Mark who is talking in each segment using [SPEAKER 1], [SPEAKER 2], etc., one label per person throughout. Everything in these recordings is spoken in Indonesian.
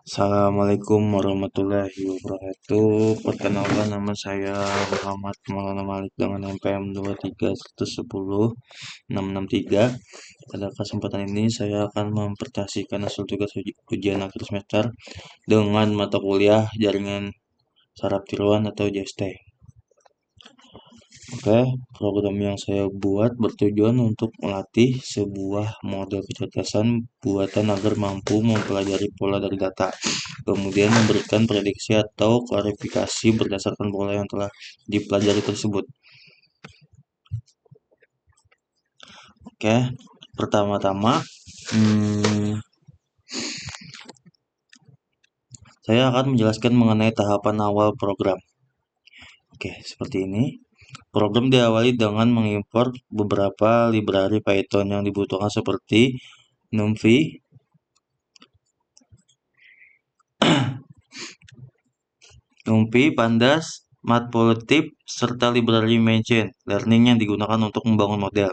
[SPEAKER 1] Assalamualaikum warahmatullahi wabarakatuh. Perkenalkan, nama saya Muhammad Maulana Malik dengan NPM 2310663. Pada kesempatan ini saya akan mempresentasikan hasil tugas ujian akhir semester dengan mata kuliah jaringan saraf tiruan atau JST. Oke, program yang saya buat bertujuan untuk melatih sebuah model kecerdasan buatan agar mampu mempelajari pola dari data, kemudian memberikan prediksi atau klarifikasi berdasarkan pola yang telah dipelajari tersebut. Oke, pertama-tama saya akan menjelaskan mengenai tahapan awal program. Oke, seperti ini. Program diawali dengan mengimpor beberapa library Python yang dibutuhkan seperti NumPy, Pandas, Matplotlib, serta library Machine Learning yang digunakan untuk membangun model.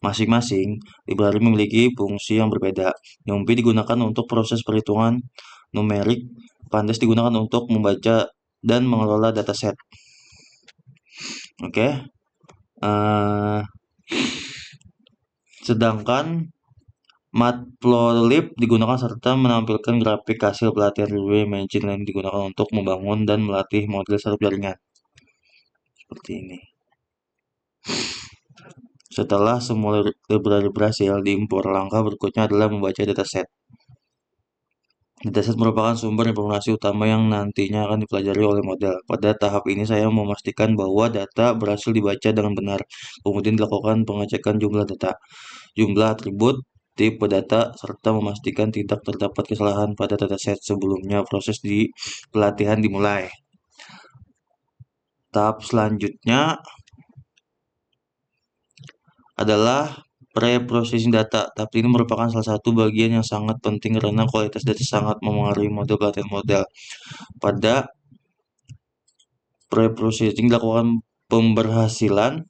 [SPEAKER 1] Masing-masing library memiliki fungsi yang berbeda. NumPy digunakan untuk proses perhitungan numerik, Pandas digunakan untuk membaca dan mengelola dataset. Oke. Sedangkan Matplotlib digunakan serta menampilkan grafik hasil pelatihan library Machine Learning digunakan untuk membangun dan melatih model saraf jaringan. Seperti ini. Setelah semua library berhasil diimpor, langkah berikutnya adalah membaca dataset. Dataset merupakan sumber informasi utama yang nantinya akan dipelajari oleh model. Pada tahap ini saya memastikan bahwa data berhasil dibaca dengan benar. Kemudian dilakukan pengecekan jumlah data, jumlah atribut, tipe data, serta memastikan tidak terdapat kesalahan pada dataset sebelumnya proses di pelatihan dimulai. Tahap selanjutnya adalah pre-processing data. Tahap ini merupakan salah satu bagian yang sangat penting karena kualitas data sangat memengaruhi model pelatihan model. Pada pre-processing dilakukan pemberhasilan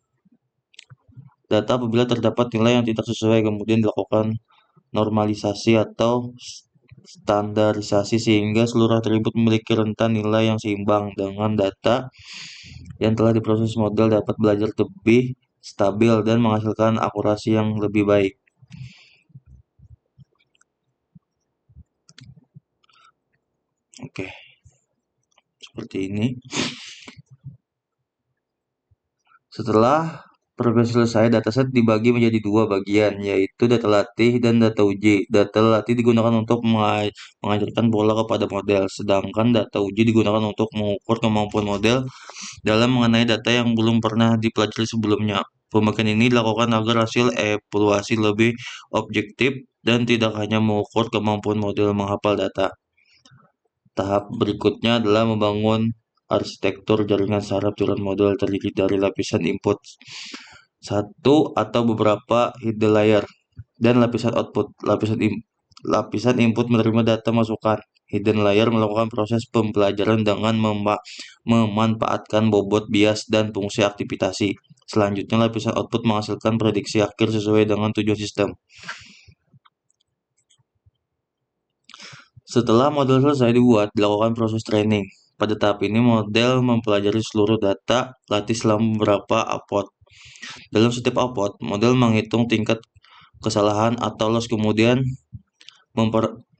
[SPEAKER 1] data apabila terdapat nilai yang tidak sesuai, kemudian dilakukan normalisasi atau standarisasi sehingga seluruh atribut memiliki rentan nilai yang seimbang. Dengan data yang telah diproses, model dapat belajar lebih stabil dan menghasilkan akurasi yang lebih baik. Oke, seperti ini. Setelah proses selesai, dataset dibagi menjadi dua bagian, yaitu data latih dan data uji. Data latih digunakan untuk mengajarkan pola kepada model, sedangkan data uji digunakan untuk mengukur kemampuan model dalam mengenai data yang belum pernah dipelajari sebelumnya. Pembagian ini dilakukan agar hasil evaluasi lebih objektif dan tidak hanya mengukur kemampuan model menghafal data. Tahap berikutnya adalah membangun arsitektur jaringan saraf tiruan model terdiri dari lapisan input satu atau beberapa hidden layer dan lapisan output. Lapisan input menerima data masukan. Hidden layer melakukan proses pembelajaran dengan memanfaatkan bobot bias dan fungsi aktivitasi. Selanjutnya, lapisan output menghasilkan prediksi akhir sesuai dengan tujuan sistem. Setelah model selesai dibuat, dilakukan proses training. Pada tahap ini, model mempelajari seluruh data latih selama beberapa output. Dalam setiap output, model menghitung tingkat kesalahan atau loss, kemudian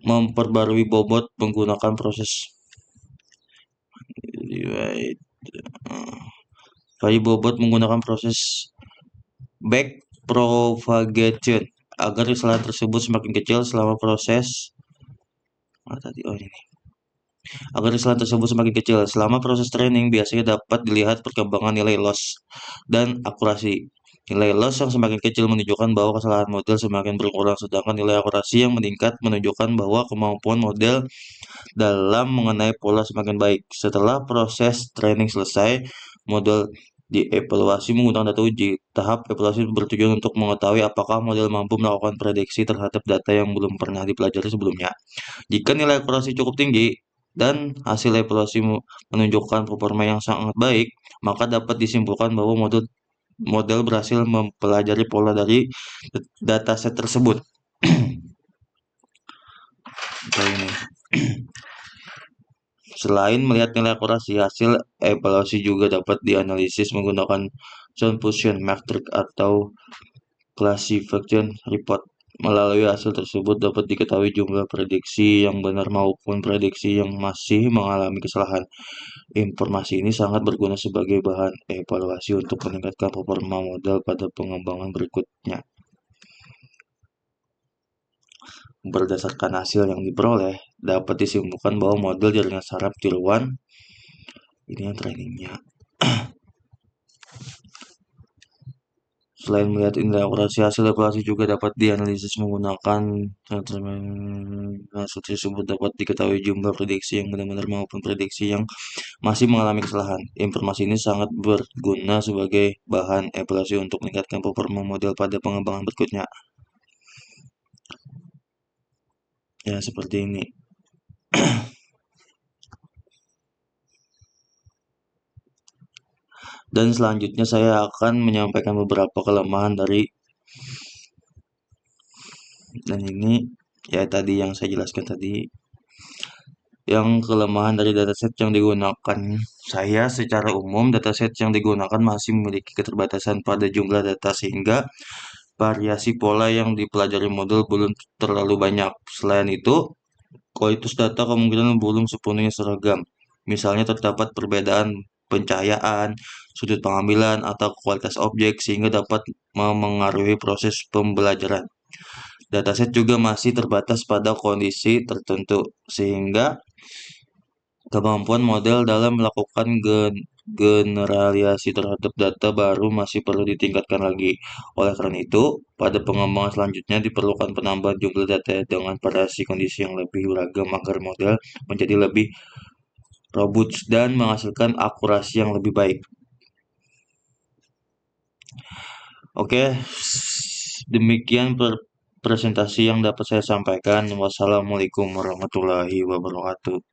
[SPEAKER 1] memperbarui bobot menggunakan proses bobot menggunakan proses back propagation agar kesalahan tersebut semakin kecil selama proses agar kesalahan tersebut semakin kecil. Selama proses training biasanya dapat dilihat perkembangan nilai loss dan akurasi. Nilai loss yang semakin kecil menunjukkan bahwa kesalahan model semakin berkurang, sedangkan nilai akurasi yang meningkat menunjukkan bahwa kemampuan model dalam mengenai pola semakin baik. Setelah proses training selesai, model dievaluasi menggunakan data uji. Tahap evaluasi bertujuan untuk mengetahui apakah model mampu melakukan prediksi terhadap data yang belum pernah dipelajari sebelumnya. Jika nilai akurasi cukup tinggi dan hasil evaluasi menunjukkan performa yang sangat baik, maka dapat disimpulkan bahwa model berhasil mempelajari pola dari dataset tersebut. Ini. Selain melihat nilai akurasi, hasil evaluasi juga dapat dianalisis menggunakan Confusion Matrix atau Classification Report. Melalui hasil tersebut dapat diketahui jumlah prediksi yang benar maupun prediksi yang masih mengalami kesalahan. Informasi ini sangat berguna sebagai bahan evaluasi untuk meningkatkan performa model pada pengembangan berikutnya. Berdasarkan hasil yang diperoleh, dapat disimpulkan bahwa model jaringan saraf tiruan ini yang trainingnya. Selain melihat indera akurasi, hasil evaluasi juga dapat dianalisis menggunakan hasil tersebut dapat diketahui jumlah prediksi yang benar-benar maupun prediksi yang masih mengalami kesalahan. Informasi ini sangat berguna sebagai bahan evaluasi untuk meningkatkan performa model pada pengembangan berikutnya. Ya, seperti ini. Dan selanjutnya saya akan menyampaikan beberapa kelemahan dari dan ini ya tadi yang saya jelaskan tadi. Yang kelemahan dari dataset yang digunakan saya secara umum, dataset yang digunakan masih memiliki keterbatasan pada jumlah data sehingga variasi pola yang dipelajari model belum terlalu banyak. Selain itu, kualitas data kemungkinan belum sepenuhnya seragam. Misalnya terdapat perbedaan pencahayaan, sudut pengambilan, atau kualitas objek sehingga dapat memengaruhi proses pembelajaran. Dataset juga masih terbatas pada kondisi tertentu sehingga kemampuan model dalam melakukan generalisasi terhadap data baru masih perlu ditingkatkan lagi. Oleh karena itu, pada pengembangan selanjutnya diperlukan penambahan jumlah data dengan variasi kondisi yang lebih beragam agar model menjadi lebih robust dan menghasilkan akurasi yang lebih baik. Oke, demikian presentasi yang dapat saya sampaikan. Wassalamualaikum warahmatullahi wabarakatuh.